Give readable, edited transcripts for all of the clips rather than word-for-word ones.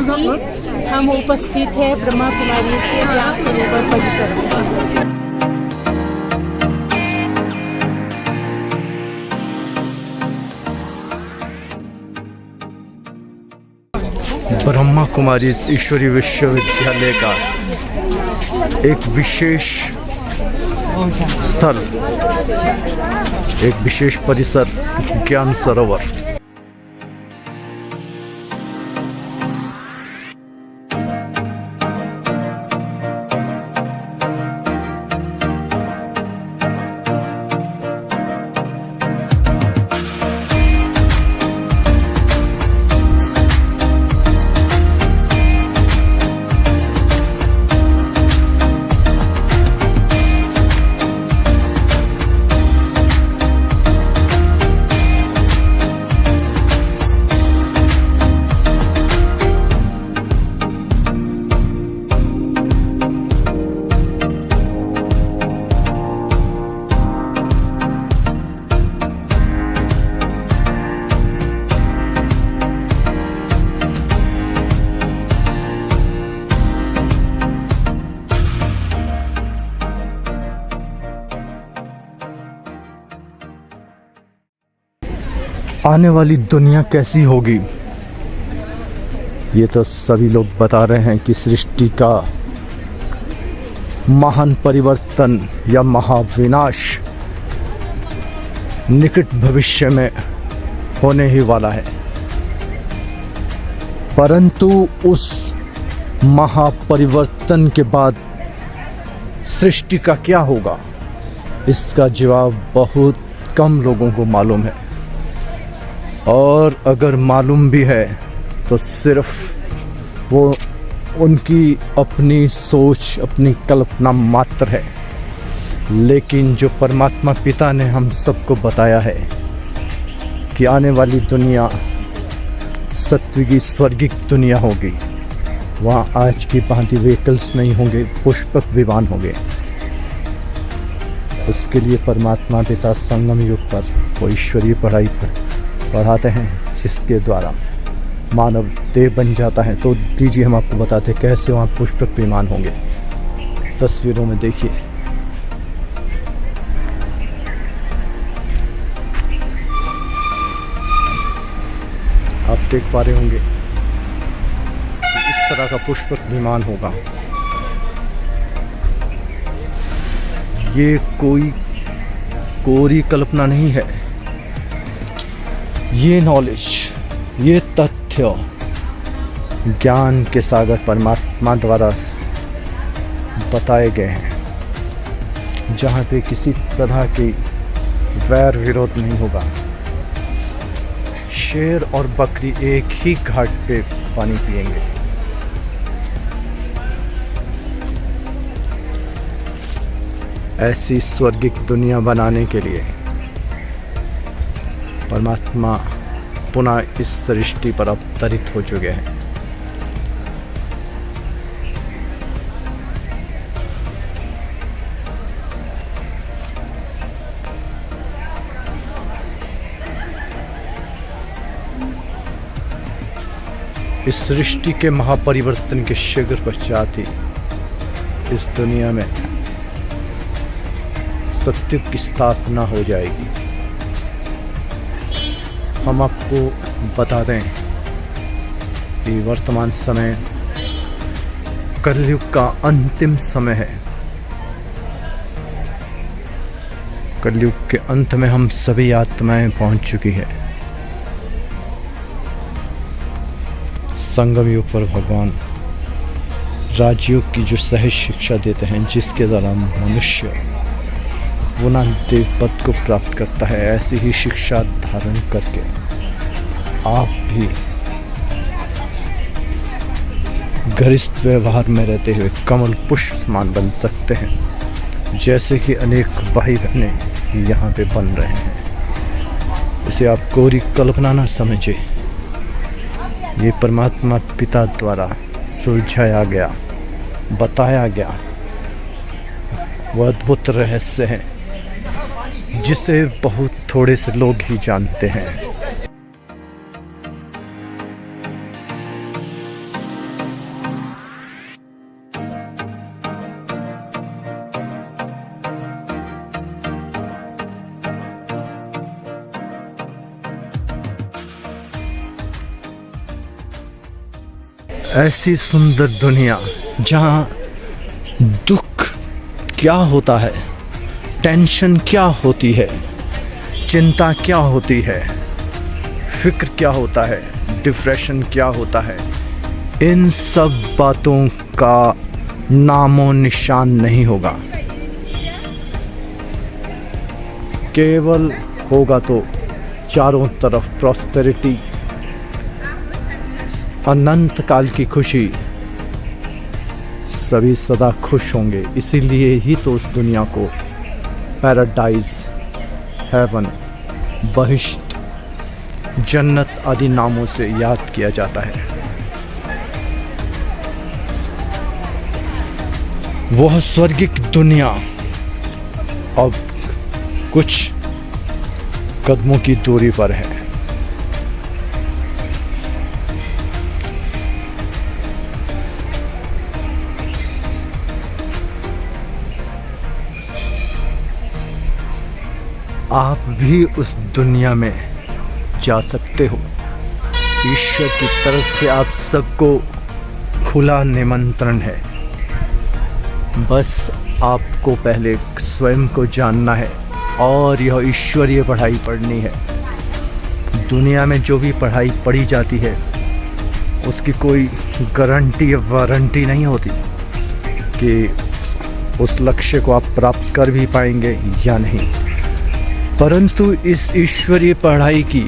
जी हम उपस्थित हैं ब्रह्मा कुमारी के ज्ञान सरोवर परिसर में। ब्रह्मा कुमारी ईश्वरीय विश्वविद्यालय का एक विशेष स्थल, एक विशेष परिसर ज्ञान सरोवर। आने वाली दुनिया कैसी होगी, ये तो सभी लोग बता रहे हैं कि सृष्टि का महान परिवर्तन या महाविनाश निकट भविष्य में होने ही वाला है। परंतु उस महापरिवर्तन के बाद सृष्टि का क्या होगा, इसका जवाब बहुत कम लोगों को मालूम है। और अगर मालूम भी है तो सिर्फ वो उनकी अपनी सोच, अपनी कल्पना मात्र है। लेकिन जो परमात्मा पिता ने हम सबको बताया है कि आने वाली दुनिया सत्विकी स्वर्गिक दुनिया होगी, वहाँ आज की भांति व्हीकल्स नहीं होंगे, पुष्पक विमान होंगे। उसके लिए परमात्मा पिता संगम युग पर वो ईश्वरीय पढ़ाई पर पढ़ाते हैं, जिसके द्वारा मानव देव बन जाता है। तो दीजिए हम आपको बताते हैं कैसे वहाँ पुष्पक विमान होंगे। तस्वीरों में देखिए, आप देख पा रहे होंगे इस तरह का पुष्पक विमान होगा। ये कोई कोरी कल्पना नहीं है, ये नॉलेज, ये तथ्य ज्ञान के सागर परमात्मा द्वारा बताए गए हैं, जहाँ पे किसी तरह की वैर विरोध नहीं होगा। शेर और बकरी एक ही घाट पे पानी पिएंगे। ऐसी स्वर्गिक दुनिया बनाने के लिए परमात्मा पुनः इस सृष्टि पर अवतरित हो चुके हैं। इस सृष्टि के महापरिवर्तन के शीघ्र पश्चात ही इस दुनिया में सत्य की स्थापना हो जाएगी। हम आपको बता दें कि वर्तमान समय कलयुग का अंतिम समय है। कलयुग के अंत में हम सभी आत्माएं पहुंच चुकी है। संगम युग पर भगवान राजयोग की जो सहज शिक्षा देते हैं, जिसके द्वारा मनुष्य पुनः देव पद को प्राप्त करता है, ऐसी ही शिक्षा धारण करके आप भी गरिष्ठ व्यवहार में रहते हुए कमल पुष्प समान बन सकते हैं, जैसे कि अनेक भाई बहनें यहाँ पे बन रहे हैं। इसे आप कोरी कल्पना ना समझे, ये परमात्मा पिता द्वारा सुलझाया गया, बताया गया वो अद्भुत रहस्य है, जिसे बहुत थोड़े से लोग ही जानते हैं। ऐसी सुंदर दुनिया जहाँ दुख क्या होता है, टेंशन क्या होती है, चिंता क्या होती है, फिक्र क्या होता है, डिप्रेशन क्या होता है, इन सब बातों का नामो निशान नहीं होगा। केवल होगा तो चारों तरफ प्रॉस्पेरिटी, अनंत काल की खुशी, सभी सदा खुश होंगे। इसीलिए ही तो उस दुनिया को पैराडाइज, हेवन, बहिश्त, जन्नत आदि नामों से याद किया जाता है। वह स्वर्गिक दुनिया अब कुछ कदमों की दूरी पर है। आप भी उस दुनिया में जा सकते हो। ईश्वर की तरफ से आप सबको खुला निमंत्रण है। बस आपको पहले स्वयं को जानना है और यह ईश्वरीय पढ़ाई पढ़नी है। दुनिया में जो भी पढ़ाई पढ़ी जाती है उसकी कोई गारंटी या वारंटी नहीं होती कि उस लक्ष्य को आप प्राप्त कर भी पाएंगे या नहीं, परंतु इस ईश्वरीय पढ़ाई की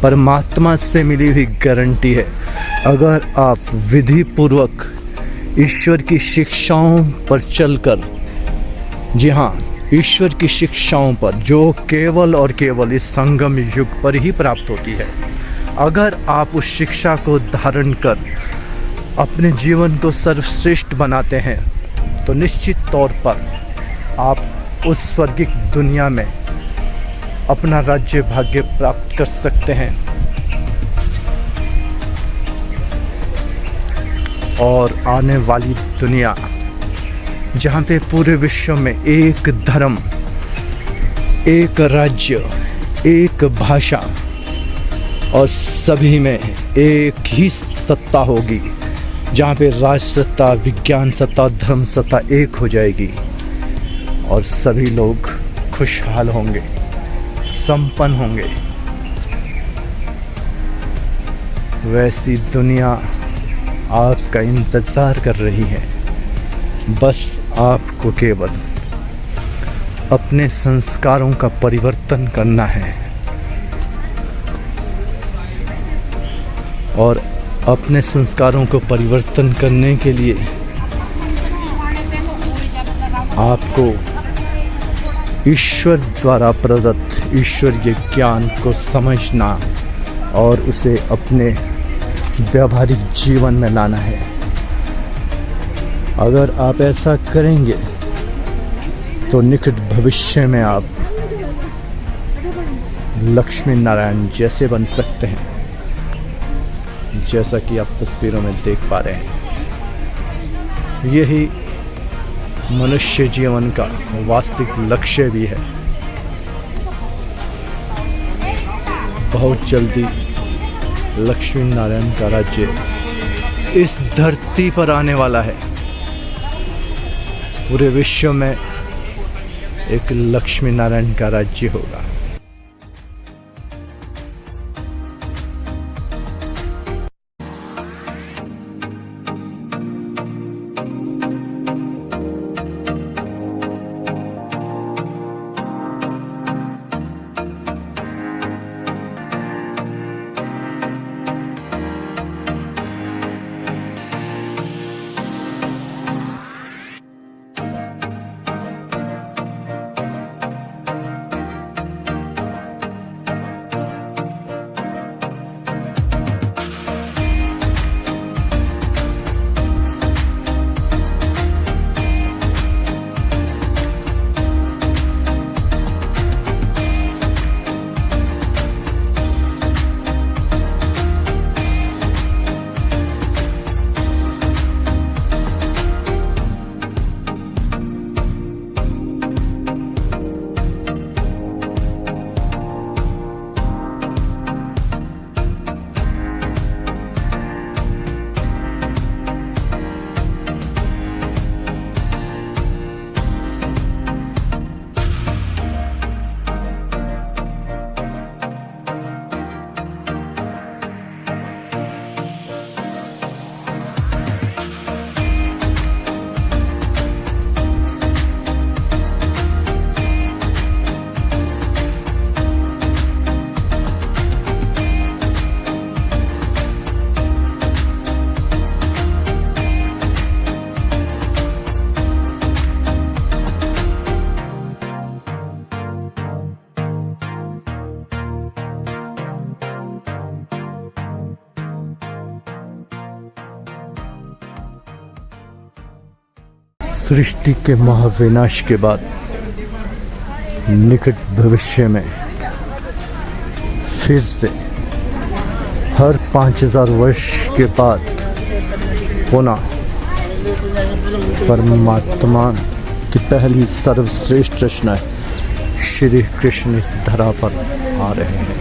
परमात्मा से मिली हुई गारंटी है। अगर आप विधि पूर्वक ईश्वर की शिक्षाओं पर चलकर, जी हाँ, ईश्वर की शिक्षाओं पर, जो केवल और केवल इस संगम युग पर ही प्राप्त होती है, अगर आप उस शिक्षा को धारण कर अपने जीवन को सर्वश्रेष्ठ बनाते हैं तो निश्चित तौर पर आप उस स्वर्गिक दुनिया में अपना राज्य भाग्य प्राप्त कर सकते हैं। और आने वाली दुनिया जहाँ पे पूरे विश्व में एक धर्म, एक राज्य, एक भाषा और सभी में एक ही सत्ता होगी, जहाँ पे राज सत्ता, विज्ञान सत्ता, धर्म सत्ता एक हो जाएगी और सभी लोग खुशहाल होंगे, संपन्न होंगे। वैसी दुनिया आपका इंतज़ार कर रही है। बस आपको केवल अपने संस्कारों का परिवर्तन करना है और अपने संस्कारों को परिवर्तन करने के लिए आपको ईश्वर द्वारा प्रदत्त ईश्वरीय ज्ञान को समझना और उसे अपने व्यावहारिक जीवन में लाना है। अगर आप ऐसा करेंगे तो निकट भविष्य में आप लक्ष्मी नारायण जैसे बन सकते हैं, जैसा कि आप तस्वीरों में देख पा रहे हैं। यही मनुष्य जीवन का वास्तविक लक्ष्य भी है। बहुत जल्दी लक्ष्मी नारायण का राज्य इस धरती पर आने वाला है। पूरे विश्व में एक लक्ष्मी नारायण का राज्य होगा। सृष्टि के महाविनाश के बाद निकट भविष्य में फिर से हर 5000 वर्ष के बाद पुनः परमात्मा की पहली सर्वश्रेष्ठ रचना श्री कृष्ण इस धरा पर आ रहे हैं।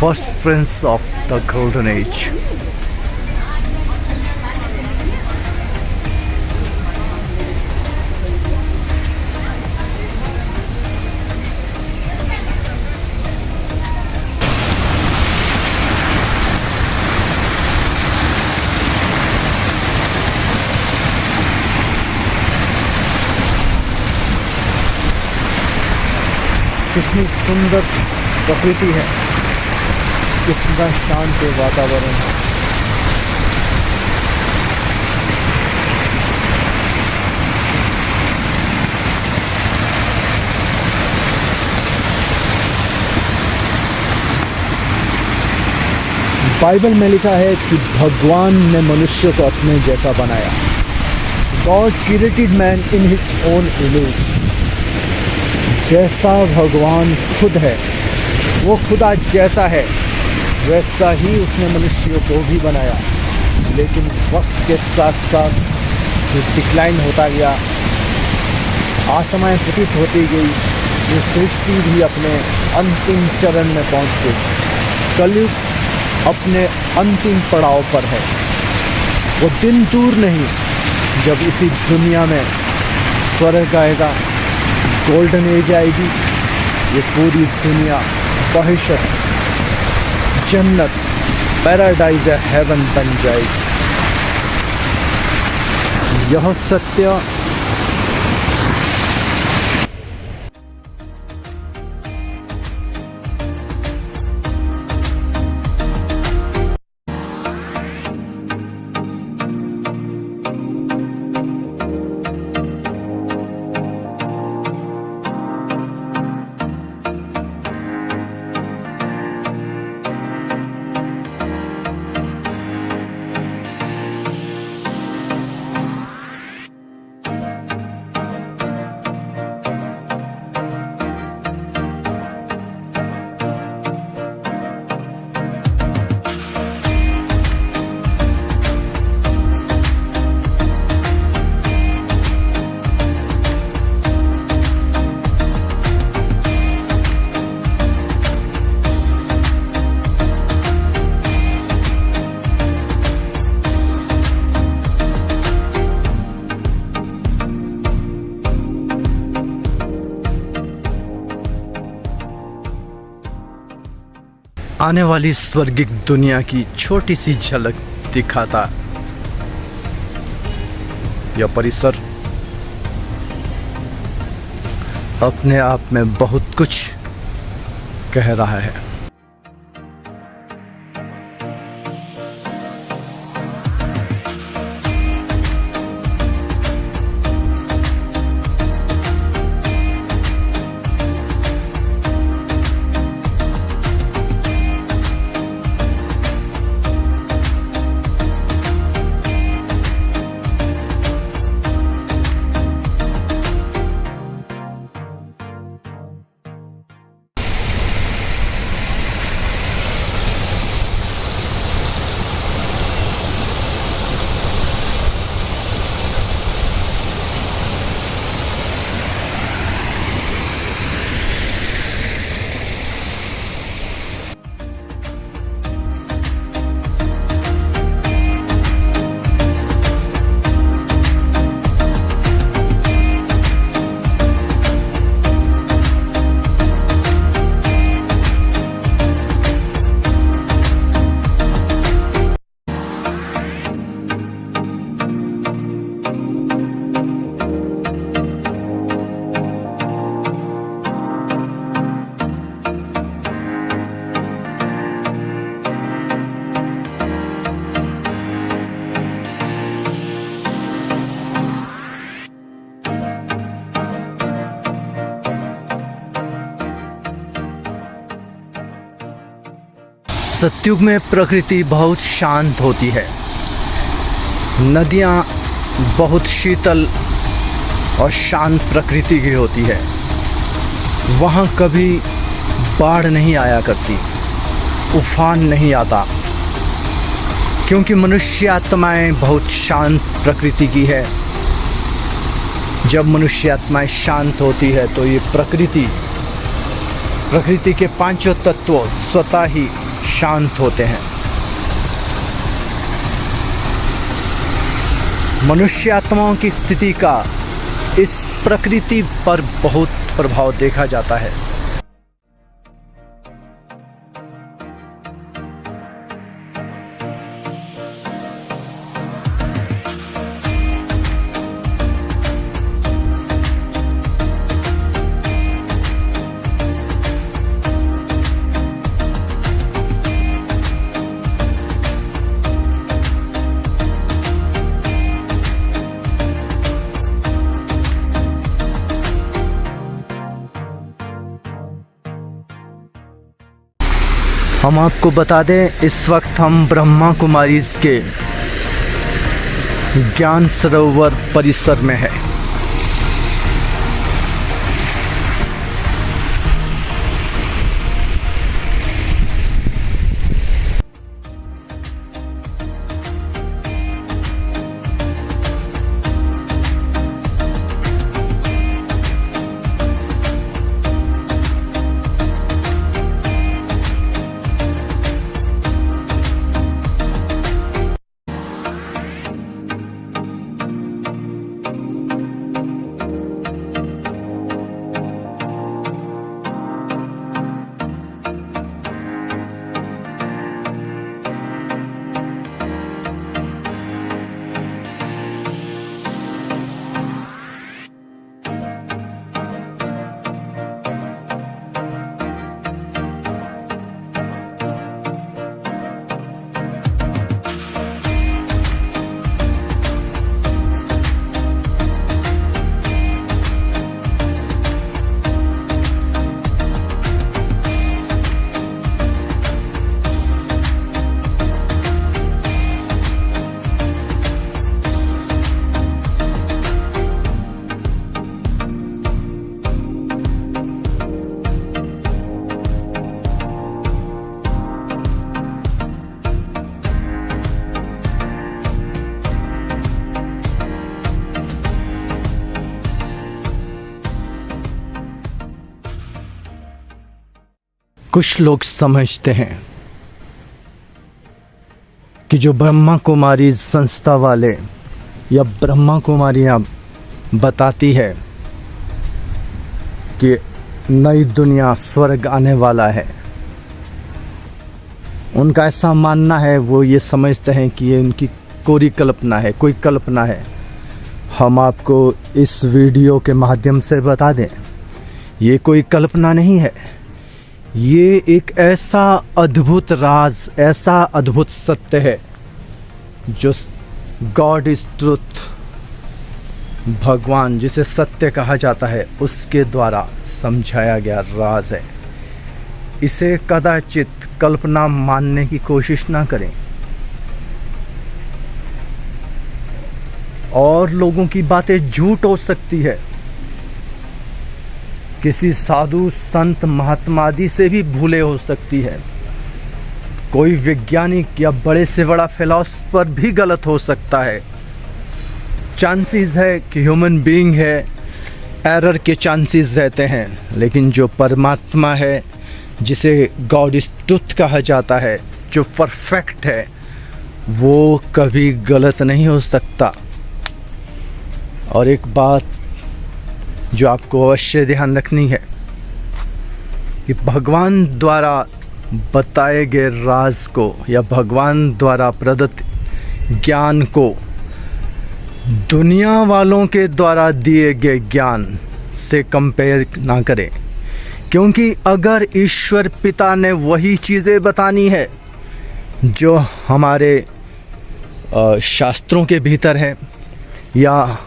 First prince of the golden age. कितनी सुंदर प्रकृति है, कितना शांत वातावरण है। बाइबल में लिखा है कि भगवान ने मनुष्य को अपने जैसा बनाया। God created man in his own image. जैसा भगवान खुद है, वो खुदा जैसा है, वैसा ही उसने मनुष्यों को भी बनाया। लेकिन वक्त के साथ साथ जो डिक्लाइन होता गया, आसमाएं पतित होती गई, ये सृष्टि भी अपने अंतिम चरण में पहुंच गई। कलयुग अपने अंतिम पड़ाव पर है। वो दिन दूर नहीं जब इसी दुनिया में स्वर्ग आएगा, गोल्डन एज आएगी। ये पूरी दुनिया बहिशत जन्नत, पैराडाइज, हेवन बन जाएगी। यह सत्य आने वाली स्वर्गिक दुनिया की छोटी सी झलक दिखाता यह परिसर अपने आप में बहुत कुछ कह रहा है। सतयुग में प्रकृति बहुत शांत होती है, नदियाँ बहुत शीतल और शांत प्रकृति की होती है। वहाँ कभी बाढ़ नहीं आया करती, उफान नहीं आता, क्योंकि मनुष्य आत्माएं बहुत शांत प्रकृति की है। जब मनुष्य आत्माएं शांत होती है तो ये प्रकृति के पांचों तत्व स्वतः ही शांत होते हैं। मनुष्य आत्माओं की स्थिति का इस प्रकृति पर बहुत प्रभाव देखा जाता है। हम आपको बता दें, इस वक्त हम ब्रह्मा कुमारी के ज्ञान सरोवर परिसर में है। कुछ लोग समझते हैं कि जो ब्रह्मा कुमारी संस्था वाले या ब्रह्मा कुमारियाँ बताती है कि नई दुनिया स्वर्ग आने वाला है, उनका ऐसा मानना है, वो ये समझते हैं कि ये उनकी कोई कल्पना है। हम आपको इस वीडियो के माध्यम से बता दें, ये कोई कल्पना नहीं है। ये एक ऐसा अद्भुत राज, ऐसा अद्भुत सत्य है जो गॉड इज ट्रुथ, भगवान जिसे सत्य कहा जाता है, उसके द्वारा समझाया गया राज है। इसे कदाचित कल्पना मानने की कोशिश ना करें। और लोगों की बातें झूठ हो सकती है, किसी साधु संत महात्मा आदि से भी भूले हो सकती है, कोई वैज्ञानिक या बड़े से बड़ा फिलॉसफर भी गलत हो सकता है। चांसेस है कि ह्यूमन बीइंग है, एरर के चांसेस रहते हैं, लेकिन जो परमात्मा है, जिसे गॉड इज ट्रुथ कहा जाता है, जो परफेक्ट है, वो कभी गलत नहीं हो सकता। और एक बात जो आपको अवश्य ध्यान रखनी है कि भगवान द्वारा बताए गए राज को या भगवान द्वारा प्रदत्त ज्ञान को दुनिया वालों के द्वारा दिए गए ज्ञान से कंपेयर ना करें, क्योंकि अगर ईश्वर पिता ने वही चीज़ें बतानी है जो हमारे शास्त्रों के भीतर है या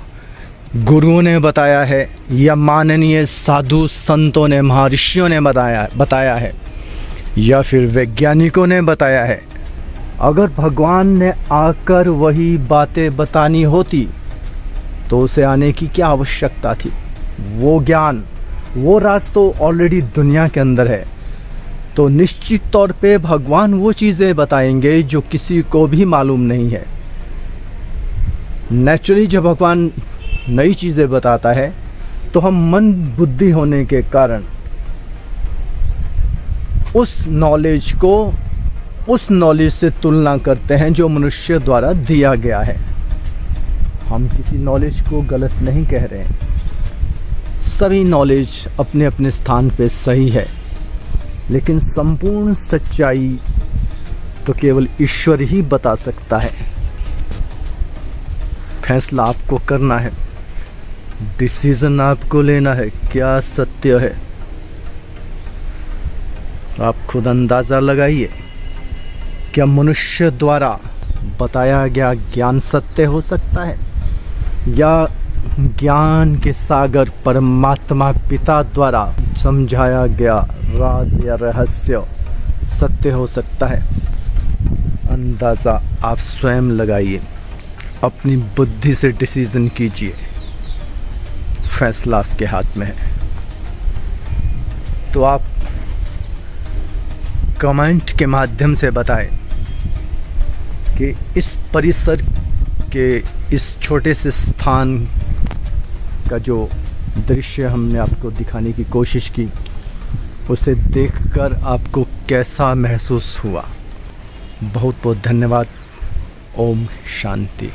गुरुओं ने बताया है या माननीय साधु संतों ने, महर्षियों ने बताया है, या फिर वैज्ञानिकों ने बताया है? अगर भगवान ने आकर वही बातें बतानी होती तो उसे आने की क्या आवश्यकता थी? वो ज्ञान, वो राज तो ऑलरेडी दुनिया के अंदर है। तो निश्चित तौर पे भगवान वो चीज़ें बताएंगे जो किसी को भी मालूम नहीं है। नेचुरली जब भगवान नई चीज़ें बताता है तो हम मंद बुद्धि होने के कारण उस नॉलेज को उस नॉलेज से तुलना करते हैं जो मनुष्य द्वारा दिया गया है। हम किसी नॉलेज को गलत नहीं कह रहे हैं, सभी नॉलेज अपने अपने स्थान पे सही है, लेकिन संपूर्ण सच्चाई तो केवल ईश्वर ही बता सकता है। फैसला आपको करना है, डिसीजन आपको लेना है, क्या सत्य है। आप खुद अंदाज़ा लगाइए, क्या मनुष्य द्वारा बताया गया ज्ञान सत्य हो सकता है, या ज्ञान के सागर परमात्मा पिता द्वारा समझाया गया राज या रहस्य सत्य हो सकता है? अंदाज़ा आप स्वयं लगाइए, अपनी बुद्धि से डिसीजन कीजिए, फैसला आपके हाथ में है। तो आप कमेंट के माध्यम से बताएं कि इस परिसर के इस छोटे से स्थान का जो दृश्य हमने आपको दिखाने की कोशिश की, उसे देखकर आपको कैसा महसूस हुआ। बहुत बहुत धन्यवाद। ओम शांति।